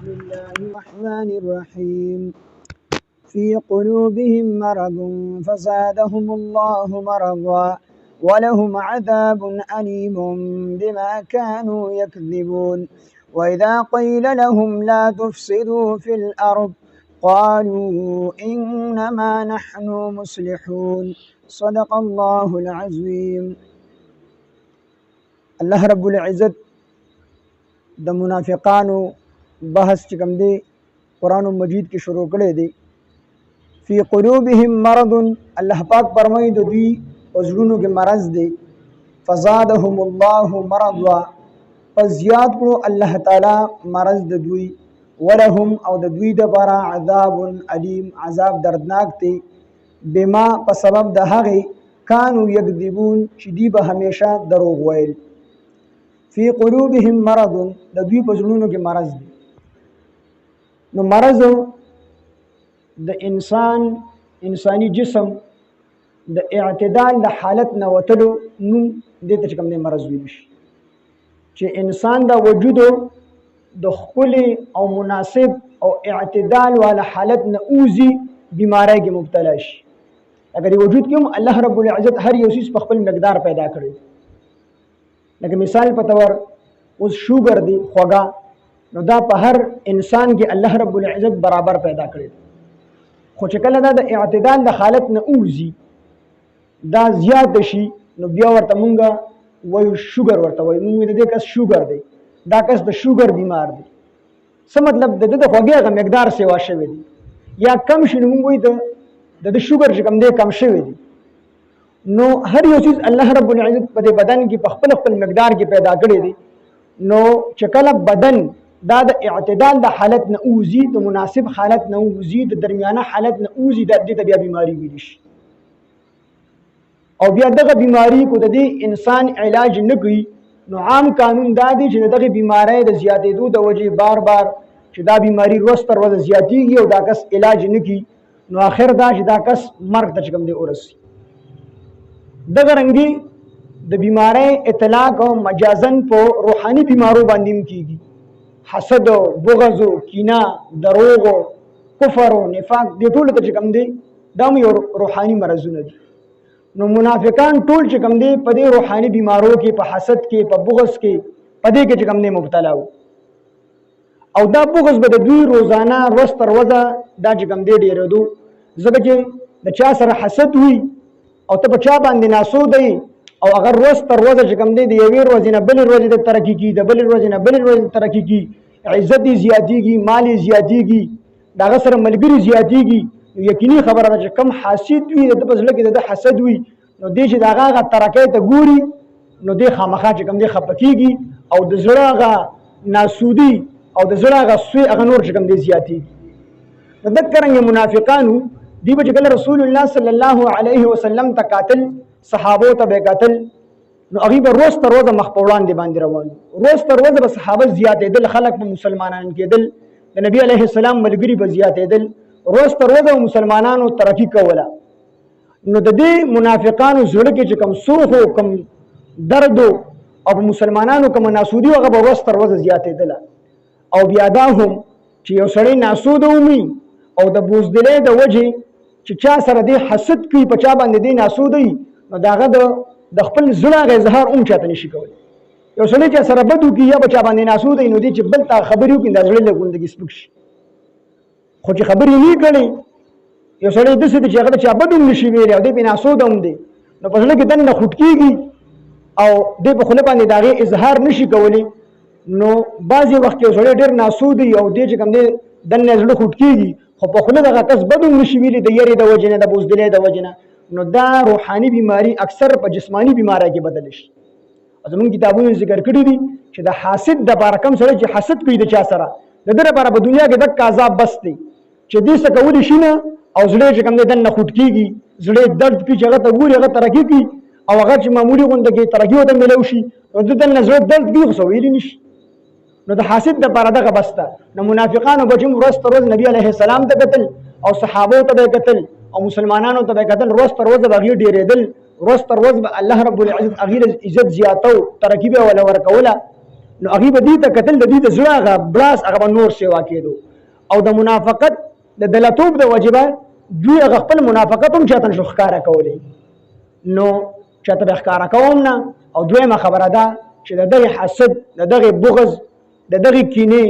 بسم الله الرحمن الرحيم في قلوبهم مرض فزادهم الله مرضا ولهم عذاب أليم بما كانوا يكذبون وإذا قيل لهم لا تفسدوا في الأرض قالوا إنما نحن مصلحون صدق الله العظيم. الله رب العزت د منافقانو بحث چکم دی قرآن مجید کی شروع کرے دی. فی قلوبهم مرض، اللہ پاک فرمائی دو دوی وزرونو کے مرض دی. فزادهم اللہ مرضا، پس زیاد کرو اللہ تعالی مرض دو دوی. ولهم او دو دوی دبارا عذاب علیم، عذاب دردناک تی. بما پس سبب دا حقی کانو یکذبون چی با ہمیشہ دروغ ویل. فی قلوبهم مرض، دا دوی پزرونو کے مرض دی. نو مرض د انسانی جسم د اعتدال د حالت نه وتلو نوم دې ته کوم مرض ویل شي، چې انسان دا وجود د خپل او مناسب او اعتدال والا حالت نه اوزي بیماری کې مبتلا شي. اگر وجود کې الله رب العزت هر یو شی په خپل مقدار پیدا کړی. لکه مثال په تور اوس شوګر دی خوګه، نو دا په هر انسان کې الله رب العزت برابر پیدا کړی. خو چې کله دا د اعتدال د حالت نه اوزي، دا زیات شي، نو بیا ورته مونږه وایو شوګر، ورته وایو مونږ دې کس شوګر دی، دا کس د شوګر بیمار دی. څه مطلب د خوږې هغه مقدار سیوا شوی دی یا کم شي، نو مونږ وایو د شوګر چې کم دی کم شوی دی. نو هر یو چیز الله رب العزت په بدن کې په خپل مقدار کې پیدا کړی دی. نو چې کله بدن دا د اعتدال د حالت نه اوزي، د مناسب حالت نه اوزي، د درمیانه حالت نه اوزي، د دې ته بیا بیماری ویل شي. او بیا دغه بیماری کو د دې انسان علاج نه کوي، نو عام قانون دا دی چې دغه بیماری د زیاتېدو د وجې بار بار چې دا بیماری روز تر ورځې زیاتېږي او دا کس علاج نه کوي، نو آخر دا چې دا کس مرګ ته کوم دی ورسي. دغه رنګي د بیماری اطلاق او مجازن په روحاني بیمارو باندې کیږي. حسد و بغض و کینه، دروغ و کفر و نفاق، دې ټول ته کوم دی دا یو روحاني مرزونه دي. نو منافقان ټول چې کوم دی په دې روحاني بیمارو کې، په حسد کې، په بغض کې، په دې کې چې کوم دی مبتلا وو. او دا بغض به د دوی روزانه ورځ تر ورځه دا چې کوم دی ډېرېدو. ځکه چې د چا سره حسد وي او ته په چا باندې ناسود دی، او اگر ورځ تر ورځه چې کوم دی د یوې ورځې نه بلې ورځې ته ترقي کي، د بلې ورځې نه بلې ورځې ته ترقي کي، عزت یې زیاتېږي، مال یې زیاتېږي، د هغه سره ملګري زیاتېږي، نو یقیني خبره ده چې کم حاسد وي، د په زړه کې د حسد وي، نو دې چې د هغه ترقۍ ته ګوري، نو دې خامخا چې کوم دی خفه کېږي، او د زړه هغه ناسودي او د زړه هغه سوی هغه نور چې کوم دی زیاتېږي. نو دغه رنګه منافقانو دی به چې کله رسول الله صلی الله علیه وسلم ته قاتل، صحابو ته به قتل، نو هغه به روز تر ورځې مخ په وړاندې باندې روان، روز تر ورځې به صحابه زیاتېدل، خلک به مسلمانان کېدل، د نبی علیه السلام ملګري به زیاتېدل، روز تر ورځې مسلمانانو ترقي کوله. نو د دې منافقانو زړه کې چې کم سوخ او کم درد او مسلمانانو کم ناسودي هغه به روز تر ورځې زیاتېدل. او بیا دا هم چې یو سړی ناسود ومي او د بوزدلۍ د وجې چې چا سره دې حسد کوي، په چا باندې دې ناسود وي، نو داغه د خپل زړه غ اظهار چاته نشي کولی. یو سړی چې سره بد وکړي یا په چا باندې ناسود وي، نو دې چې بل ته خبرې وکړي، د زړه له ګوندګي سپک شي. خو چې خبرې نه کړي، یو سړی داسې دی چې هغه چا بد هم نشي ویلی او دې پې ناسود هم دی، نو په زړه کې دننه خوټ کېږي او دې په خوله باندې د هغې اظهار نشي کولی. نو بعضې وخت یو سړی ډېر ناسود وي او دې چې کوم دی دننه زړه خوټ کېږي، خو په خوله دغه کس بد هم نشي ویلی د یرې د وجې نه، د بوزدلۍ د وجې نه. نو دا روحاني بیماری اکثر په جسمانی بیماری کې بدل شي. زموږ کتابونو ذکر کړی دي چې د حاسد د لپاره کوم سړی چې حسد کوي د چا سره، د ده لپاره په دنیا کې دغه عذاب بس دی چې دې څه کولی شي نه، او زړه چې کوم دی دننه خوټ کېږي، زړه درد کوي چې هغه ته ګوري، هغه ترقي کوي، او هغه چې معمولي غونډه کې ترقي ورته میلاو شي، نو د دننه زړه درد کوي خو څه ویلی نه شي. نو د حاسد دپاره دغه بس ده. نو منافقانو به چې ورځ تر ورځ نبي علیه السلام ته کتل او صحابو ته به کتل او مسلمانانو ته به کتل، روز تر ورځه به هغوی ډېرېدل، روز تر روز به الله رب العزت هغوی له عزت زیاتو، ترقي به یې ورکوله. نو هغه به دې ته کتل د دې د زړه هغه بلاس هغه نور سیوا کېدو او د منافقت د دلتوب د وجبه دوی هغه خپل منافقت هم چاته شو ښکارا کولی نو چاته به ښکارا کوم نه او دویمه خبره ده چې دغه حسد دغه بغض دغه کینه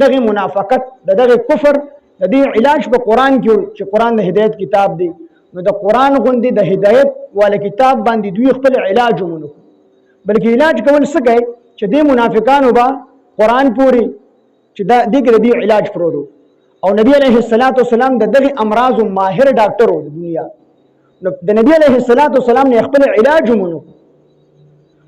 دغه منافقت دغه کفر د دې علاج په قران کې چې قران د هدایت کتاب دی نو د قران غوندي د هدایت ول کتاب باندې دوی خپل علاج ومنو بلکې علاج کول څه کوي چې د منافقانو با قران پوری چې د دې علاج پرودو او نبی علیه الصلاۃ والسلام دغه امراض ماهر ډاکټر وو د دنیا نو د نبی علیه الصلاۃ والسلام نه خپل علاج ومنو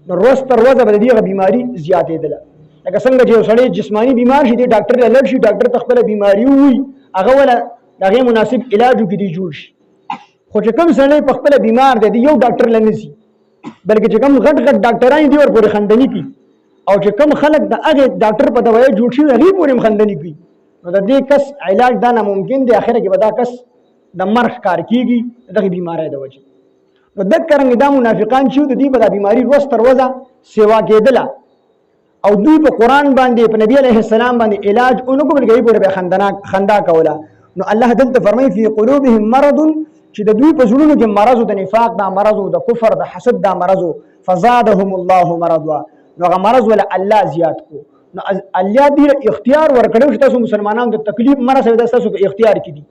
نو روز تر ورځې به دغه بیماری زیاتې ده لکه څنګه چې سړی جسمانی بیمار شي د ډاکټر له لړ شي ډاکټر تخپل بیماری وي هغه ولا دغه مناسب علاج کې جوړ شي خو چې کوم سړی په خپل بیمار دی یو ډاکټر لنسي بلکې چې کوم غټ ډاکټران دي ور پورې خندنی کی او چې کوم خلک د هغه ډاکټر په دوايي جوړ شي هغه پورې خندنی کی نو د دې کس علاج دا ناممکن دی اخره کې به دا کس د مرګ کار کیږي دغه بیماری د وجه نو د کرنګ دا منافقان چې د دې په بیماری روز تر ورځې سیوا کېدله او دوی په قران باندې په نبی عليه السلام باندې علاج اونکو بلګي پورې خندا کوله نو الله دلته فرمایي فی قلوبهم مرض چې د دوی په زړونو کې مرض او د نفاق دا مرض او د کفر د حسد دا مرض فزادهم الله مرضا نو هغه مرض ول الله زیات کو نو الله دې اختیار ورکړو چې تاسو مسلمانانو د تکلیف مرض د تاسو په اختیار کې دي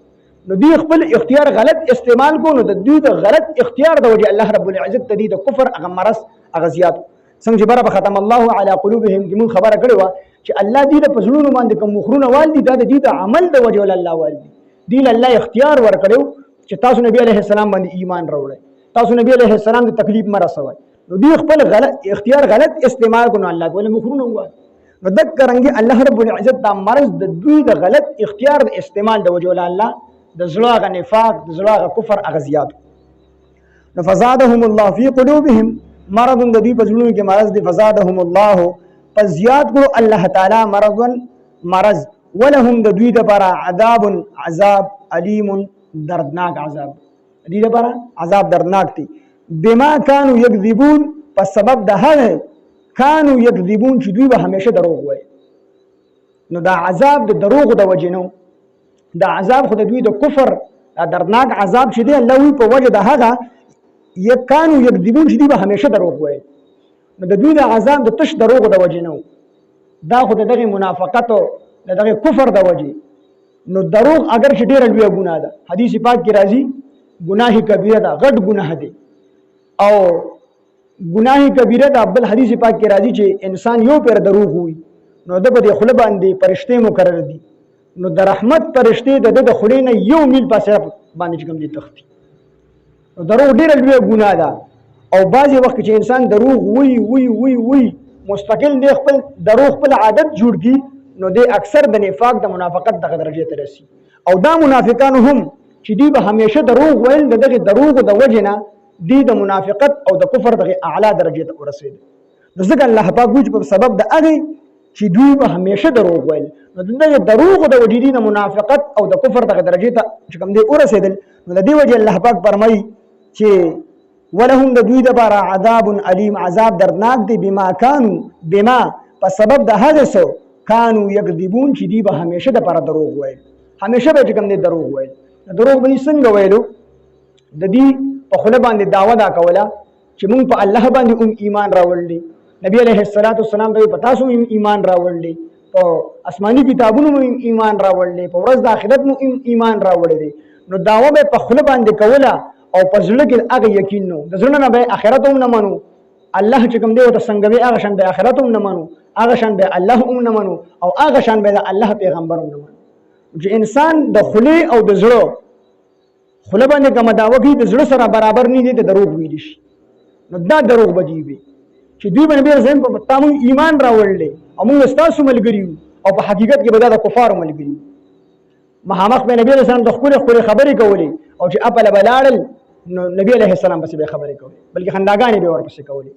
نو دوی خپل اختیار غلط استعمال کو نو د دوی د غلط اختیار د وجه الله رب العزت ته د کفر هغه مرض هغه زیات څنګه بره ختم الله علی قلوبهم کې مون خبره کړو چې الله دې په زړونو باندې کوم مخرونه والدي دا د دې د عمل د وجه ول الله والدي دې الله اختیار ورکړو چې تاسو نبی عليه السلام باندې ایمان راوړئ تاسو نبی عليه السلام د تکلیف مرسوي نو دې خپل غلط اختیار غلط استعمال کو نو الله ول مخرونه وای نو دکرنګي الله رب العزت دا مرض د دوی د غلط اختیار د استعمال د وجه ول الله د زړه غ نفاق د زړه غ کفر اغزيات نو فزادهم الله فی قلوبهم مرض د دوی په زړونو کې مرض دی فزادهم الله فزيات کو الله تعالی مرض ولهم د دوی لپاره عذاب علیم دردناک عذاب دې لپاره عذاب دردناک دی بما كانوا يكذبون په سبب د هغه كانوا يكذبون چې دوی به همیشه دروغ وایي نو دا عذاب د دروغ د وجه نو دا عذاب خو د دوی د کفر دردناک عذاب چې دی الله وی په وجه د هغه یکانو یکذبون چې دی به همیشه دروغ وایي نو د دوی د عذاب د تش دروغ د وجه نو دا خو دغه منافقت او دغه کفر د وجه نو دروغ اگر چې ډیر لوی ګناه ده حدیث پاک کې راځي ګناه کبیره ده غټ ګناه دی او ګناه کبیره ده بل حدیث پاک کې راځي چې انسان یو پر دروغ وي نو د په خله باندې فرشته مقرر دي نو د رحمت فرشته د خله نه یو میل پاسه باندې کوم دي تختی نو دروغ ډیر لوی ګناه ده او بعضی وخت چې انسان دروغ وی مستقل دی خپل دروغ خپل عادت جوړ کی نو د اکثر د نفاق د منافقت دغه درجه ته رسی او دا منافقان هم چې دی به همیشه دروغ ویل دغه دروغ د وجنه دی د منافقت او د کفر دغه اعلی درجه ته ورسید نو ځکه الله پاک وجه په سبب د هغه چې دوی به همیشه دروغ ویل نو دغه دروغ د وجې د منافقت او د کفر دغه درجه ته چې کوم دی ورسیدل نو د دې وجه الله پاک فرمایي چې ولهم د دوی لپاره عذاب علیم عذاب دردناک دی بما په سبب د هغه څه کانو یکذبون چې دی به همیشه د پر دروغ وایي همیشه به کوم دی دروغ وایي دروغ به څنګه وایلو د دې په خله باندې داوا دا کوله چې مونږ په الله باندې ایمان راوړل نبی علیه الصلاۃ والسلام ته پتا سو ایمان راوړل او آسماني کتابونو ایمان راوړل په ورځ د آخرت مو ایمان راوړل نو داوا به په خله باندې کوله او په ځل کې هغه یقین نو د ځل نه به آخرت هم نه منو الله چې کوم دی او څنګه به هغه شان به آخرت هم نه منو هغه شان به الله هم نه منو او هغه شان به الله پیغمبر هم نه منو چې انسان د خله او د زړه خله باندې کوم داوا کوي د زړه سره برابر نه دي د دروغ ویل شي نو دا دروغ بدی وي چې دوی باندې زم په تاسو ایمان راوړل او موږ تاسو ملګری او په حقیقت کې به دا کفار ملګری محمد بن نبی رسول د خپل خبرې کولې او چې خپل بلال نو نبی علیہ السلام پسې به خبرې کولې بلکې خنداګانې به ورپسې کولې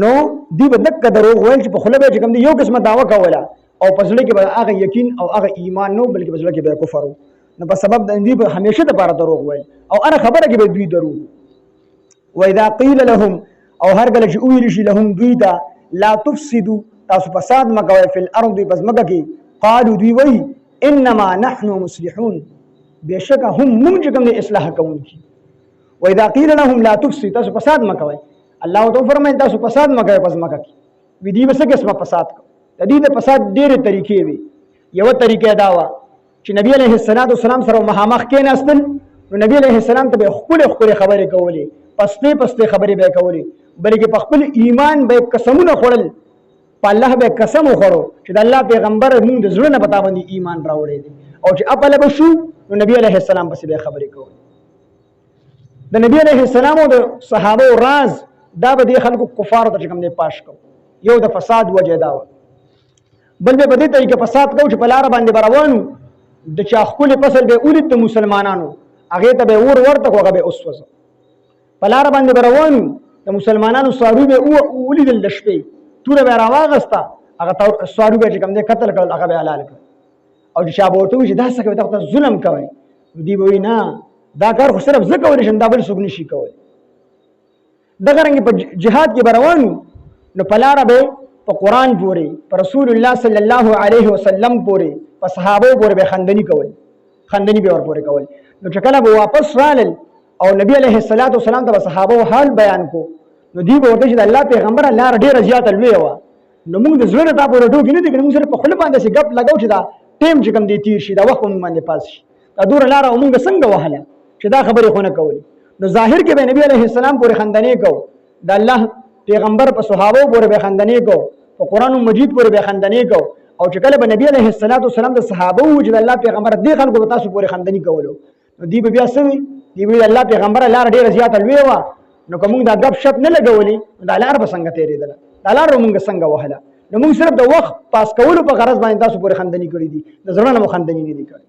نو دی به دک دروغ ویل چې په خله به کوم دی یو قسمه داوا کوله او په ځل کې به هغه یقین او هغه ایمان نو بلکې په ځل کې به کفر نو په سبب د دې به همیشه د بار دروغ ویل او انا خبره کې به دوی دروغ و اذا قيل لهم او هر کله چې ویل شي لهم دوی دا لا تفسدوا تاسو فساد مکوئ فی الارض پس مکه کې قالو دوی وی انما نحن مصلحون بشک هم موږ چې کوم د اصلاح کوونکي و اذا قيل لهم لا تفسدوا تاسو فساد مکوئ الله تو فرمایي تاسو فساد مکوئ پس مکه کې وی دی بس قسمه فساد کو د دې د فساد ډېرې طریقې وي یو طریقه دا و چې نبی علیه السلام سره مخامخ کېناستل نو نبی علیه السلام ته خپل خبرې کولې پسته خبرې به کولې بلکې په خپل ایمان به قسمونه خوړل په الله به قسم وخورو چې د الله پیغمبر موږ د زړه نه پتا باندې ایمان راوړی دی او چې خپل به شو نو نبی علیه السلام پسې به خبرې کولې د نبی علیه السلام او د صحابه راز دا به د خلکو کفار ته کوم دی پاش کو یو د فساد وجه دا و بل به په دې طریقه فساد کو چې په لار باندې روانو د چا خپل فصل به اولید د مسلمانانو هغه ته به ورته کوغه به اوسوسه په لار باندې روانو د مسلمانانو سارو به اولید د شپې توره به راواغستا هغه سارو به کوم دې قتل کړل هغه به حلال کړ او چې شابه ورته چې دا څه کوي دا ظلم کوي دی به نه دا کار خو صرف زکه ورې شم دا بل څوک نشي کوي دغه رنګ په جهاد کې روانو نو په لار به په قرآن پورې په رسول الله صلی الله علیه وسلم پورې په صحابه پورې به خندنی به ور پورې کول نو چې کله به واپس رالل او نبی علیه السلام ته صحابه حال بیان کو نو دی به ورته چې الله پیغمبر لار ډیره زیاته لوی و نو موږ د زړه ته پورې ډوګ نه دي موږ سره په خپل باندې سي غپ لګاو چې دا ټیم چې کوم دی تیر شي دا وخت موږ باندې پاس شي دا دور لار موږ څنګه وهله چې دا خبرې خو نه کولې نو ظاهر کې به نبی علیه السلام پورې خندنی کو د الله پیغمبر په صحابه پورې به خندنی کو په قرآن مجید پورې به خندنی کو او چې کله به نبی علیه السلام د صحابه وجد الله پیغمبر دې خلکو به تاسو پورې خندنی کولو نو دی به بیا سوي دی به الله پیغمبر لار ډیره زیاته لوی و نو کوم دا غب شپ نه لګولې دا لار به څنګه تیرېدل دا لار موږ څنګه وهله نو موږ صرف د وخت پاس کولو په غرض باندې تاسو پورې خندنی کړی دي د زړه نه خندنی نه دي کړی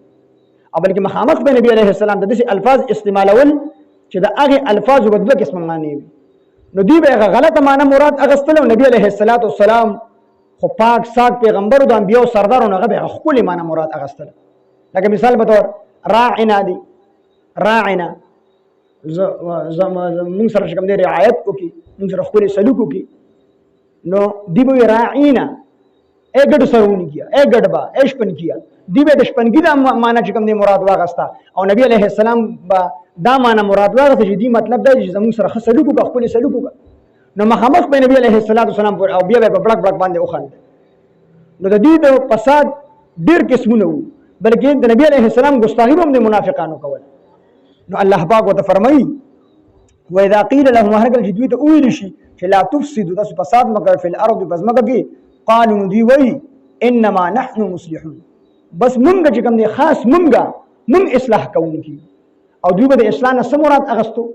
او بلکې مخامخ به نبی علیه السلام د دې الفاظ استعمالول چې د هغه الفاظ په دوه قسم معنی وي نو دی به غلطه معنی مراد اغستل نبی علیه السلام خو پاک ساک پیغمبر د انبیو سردارونو هغه به خپل معنی مراد اغستل لکه مثال به تور راعنا دی راعنا موږ سره کوم دی رعایت وکي موږ سره خپل سلوک وکي نو دی به راعینا اګډ سرونی کیا اګډ با اشپن کیا دی به د شپنګی د معنی چې کوم دی مراد واغستا او نبی علیه السلام با دا معنی مراد واغستا چې دی مطلب دا چې زموږ سره سلوک وکړه خپل سلوک وکړه نو مخامخ به نبی علیه السلام پر او بیا به بلک باندې وخند نو د دې د فساد ډیر قسمونه وو بلکې د نبی علیه السلام ګستاخی هم د منافقانو کول نو الله پاک وته فرمایي و اذا قيل لهم هرگل چې دوی ته ویل شي چې لا تفسدوا تاسو فساد مکوئ فی الارض پس مکه کې قالوا دوی وی انما نحن مصلحون بس مونږ چې کوم دی خاص مونږ اصلاح کوونکي او دوی به د اصلاح نه څه مراد اغستو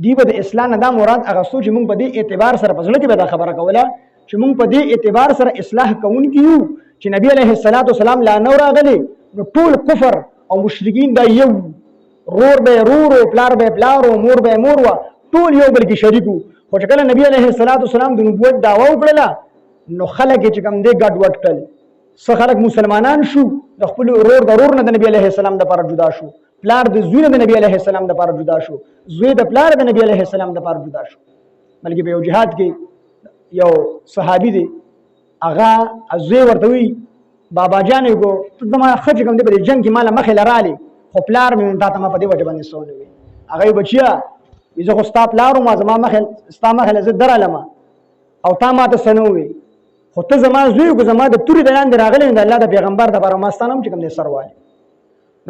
دی به د اصلاح نه دا مراد اغستو چې مونږ په دې اعتبار سره په ځل کې به دا خبره کوله چې مونږ په دې اعتبار سره اصلاح کوونکي یو چې نبی علیه السلام لا نور راغلی نو ټول کفر او مشرکین دا یو رور به رور او پلار به پلار او مور به مور وا ټول یو بل کې شریکو خو چې کله نبی علیه السلام د نبوت دعوا وکړه نو خلک چې کوم دی ګډ وډ کړل څه خلک مسلمانان شو د خپل رور نه د نبی علیه السلام د لپاره جدا شو پلار د زوی نه د نبی علیه السلام د لپاره جدا شو زوی د پلار د نبی علیه السلام د لپاره جدا شو بلکې په یو جهاد کې یو صحابي دی هغه زوی ورته وی بابا جان یو ته ما خرج کوم دی په جنگ کې مال مخه لرالی خو پلار مې تا ته ما په دې وجه باندې سونه وی هغه بچیا زه خو ستا پلار ما زما مخه ستا مخه زه درالم او تا ما ته سنوي خو ته زما زوی کو زما د توري دلان راغلی د الله د پیغمبر د لپاره ما ستانم چې کوم دې سروال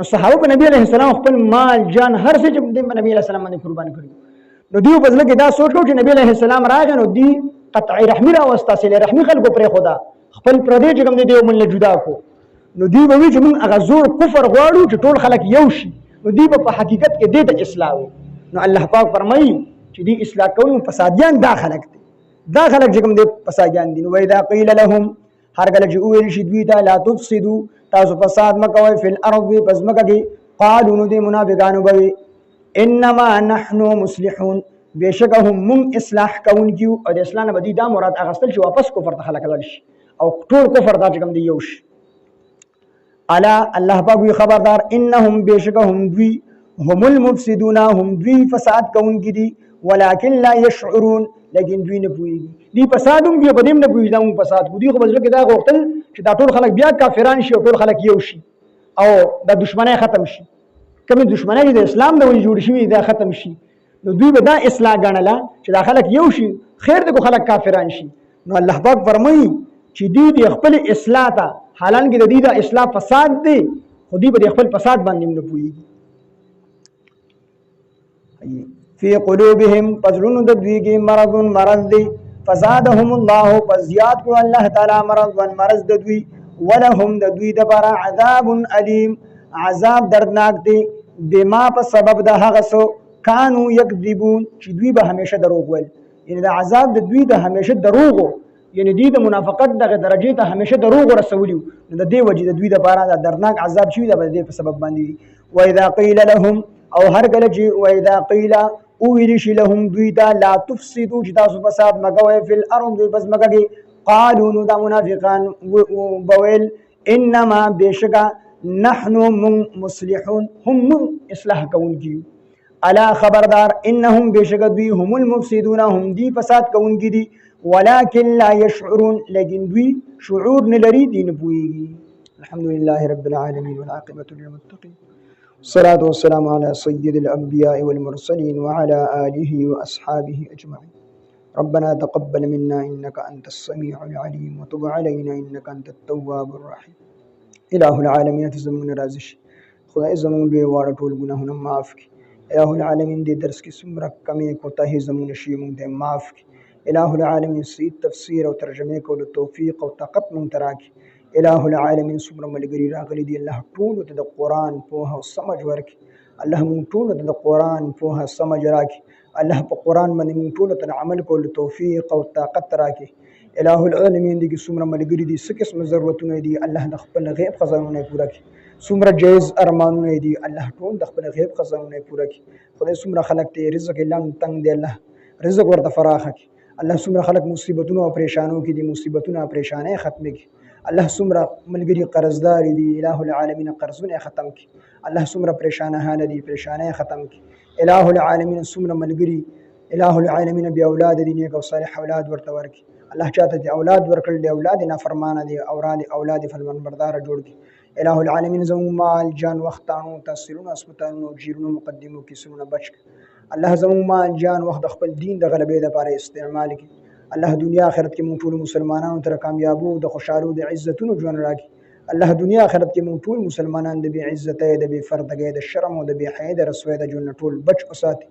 نو صحابه نبی علیه السلام خپل مال جان هر څه چې د نبی علیه السلام باندې قربان کړی نو دیو بدل کې دا سوچ کو چې نبی علیه السلام راغی نو دی قطعی رحمی را واستاسل رحمی خلکو پر خدا خپل پردې چې کوم دې دیو من له جدا کو نو دی به وی چې موږ هغه زور کفر غواړو چې ټول خلک یو شي نو دی په حقیقت کې دې ته اصلاح وي نو الله پاک فرمایي چې دی اصلاح کوي فسادیان دا خلک دي دا خلک چې کوم دې فسادیان دي نو اذا قيل لهم هر کله چې ویل شي دوی ته لا تفسدوا تاسو فساد مکوئ فی الارض پس مکه کې قالوا نو دې منافقانو به انما نحن مصلحون بشکهم من اصلاح کوونکیو او د اصلاح نه بدی دا مراد اغستل چې واپس کفر ته خلک لاړ شي او ټول کفر دا چې کوم دی یو شي الا الله پاک خبردار انهم بشکهم دوی هم المفسدون هم دوی فساد کوونکي دي ولكن لا يشعرون لیکن دوی نه پوهیږي دی فساد هم بیا بدیم نه پوهیږي دا موږ فساد کو دی خو بزړه کې دا غوښتل چې دا ټول خلک بیا کافران شي او ټول خلک یو شي او دا دشمنی ختم شي کومه دشمنی چې د اسلام د وجې جوړ شوی دا ختم شي نو دوی به دا اصلاح ګڼله چې دا خلک یو شي خیر د خلک کافران شي نو الله پاک فرمایي چې دوی د خپل اصلاح ته حالانکه د دې د اصلاح فساد دی خو دوی به د خپل فساد باندې نه پوهیږي فی قلوبهم پزړونو د دوی کې مرض دی فزادهم الله فزياد کو الله تعالی مرض د دوی ولهم د دوی د بار عذاب الیم عذاب دردناک دی بما په سبب د هغه سو کانو یکذبون چې دوی به همیشه دروغ ویل یعنی د عذاب د دوی د همیشه دروغ یعنی دوی د منافقت دغه درجه ته همیشه دروغ رسولیو د دې وجې د دوی د بار د دردناک عذاب شوی د دې په سبب باندې و اذا قيل لهم او هر کله چې و اذا قيل او ویل شي لهم دوی دا لا تفسدوا چې تاسو فساد مګوي فی الارض بس مګي قالوا نو دا منافقان بویل انما بشکا نحن مصلحون هم اصلاح کوونکی الا خبردار انهم بشکا دوی هم المفسدون هم دی فساد کوونکی دي ولكن لا يشعرون لكن دوی شعور نلري دین پويږي الحمد لله رب العالمين والعاقبة للمتقين الصلاة والسلام على سيد الأنبياء والمرسلين وعلى آله وأصحابه أجمعين ربنا تقبل منا إنك أنت السميع العليم وتب علينا إنك أنت التواب الرحيم إله العالمين تزمون رازش خدا زمون بي وارا ټول ګناهونه معاف کړي إله العالمين دې درس کې څومره کمی کوتاهي زمون شي مونږ ته معاف کړي إله العالمين صحیح تفسیر او ترجمه کولو توفیق او طاقت مونږ ته راکړي إله العالمین څومره ملګري راغلي دي الله ټولو ته د قرآن پوهه او سمجھ ورکړي الله مونږ ټولو ته د قرآن پوهه سمجھ راکړي الله په قرآن باندې مونږ ټولو ته عمل کولو توفیق او طاقت راکړي إله العالمین دي څومره ملګري دي څه قسم ضرورتونه دي الله د خپل غیب خزانونه پوره کړي څومره جایز ارمانونه دي الله ټول د خپل غیب خزانونه پوره کړي خدای څومره خلک ته رزق لنګ تنګ دی الله رزق ورته فراخ کړي الله څومره خلک مصیبتونو او پریشانو کې دي مصیبتونو او پریشانې ختم کړي الله څومره ملګری قرضدار دي الہ العالمین قرضونه ختم کړي الله څومره پریشانه حال دي پریشانه ختم کړي الہ العالمین څومره ملګری الہ العالمین بیا اولاد دي نیک او صالح اولاد ورته ورکړي الله چاته دي اولاد ورکړل دي اولاد نافرمانه دي اولاد فرمانبردار جوړ کړي الہ العالمین زموږ مال جان وختانو تحصیلونو اسپیټالونو جیرونو مقدمو کې سونه بچ الله زموږ مال جان وخت خپل دین د غلبې لپاره استعمال کړي الله دنیا آخرت کې مونږ ټول مسلمانانو تر کامیابو د خوشالو د عزتونو ژوند راکړي الله دنیا آخرت کې مونږ ټول مسلمانان د بی عزتۍ د بی فردګۍ د شرم او د بی حیا د رسوۍ د ژوند ټول بچ وساتي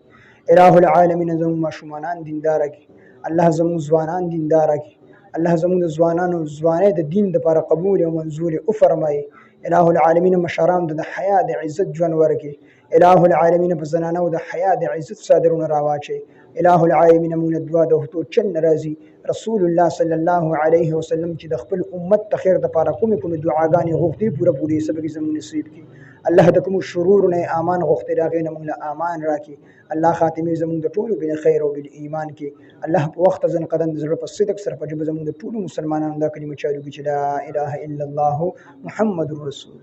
الہ العالمین زموږ ماشومان دیندار کړي الله زموږ ځوانان دیندار کړي الله زموږ د ځوانانو ځوانۍ د دین لپاره قبول او منظور او فرمایي الہ العالمین مشران د حیا د عزت ژوند ورکړي الہ العالمین په زنانو د حیا د عزت صادرونه راواچي الہ العالمین مونږ دعا د هتو چن راضي رسول الله صلی الله علیه وسلم چې د خپل امت ته خیر د پاره کوم دعاګانې غوښتي پوره سبق زموږ نصیب کړي الله د کوم شرور نه امان غوښتي راغی نه موږ امان راکړي الله خاتمه زموږ د ټولو بل خیر او بل ایمان کې الله په وخت ځن قدم زړه په صدق سره په جبه زموږ د ټولو مسلمانانو دا کلمه چالو کې چې لا اله الا الله محمد رسول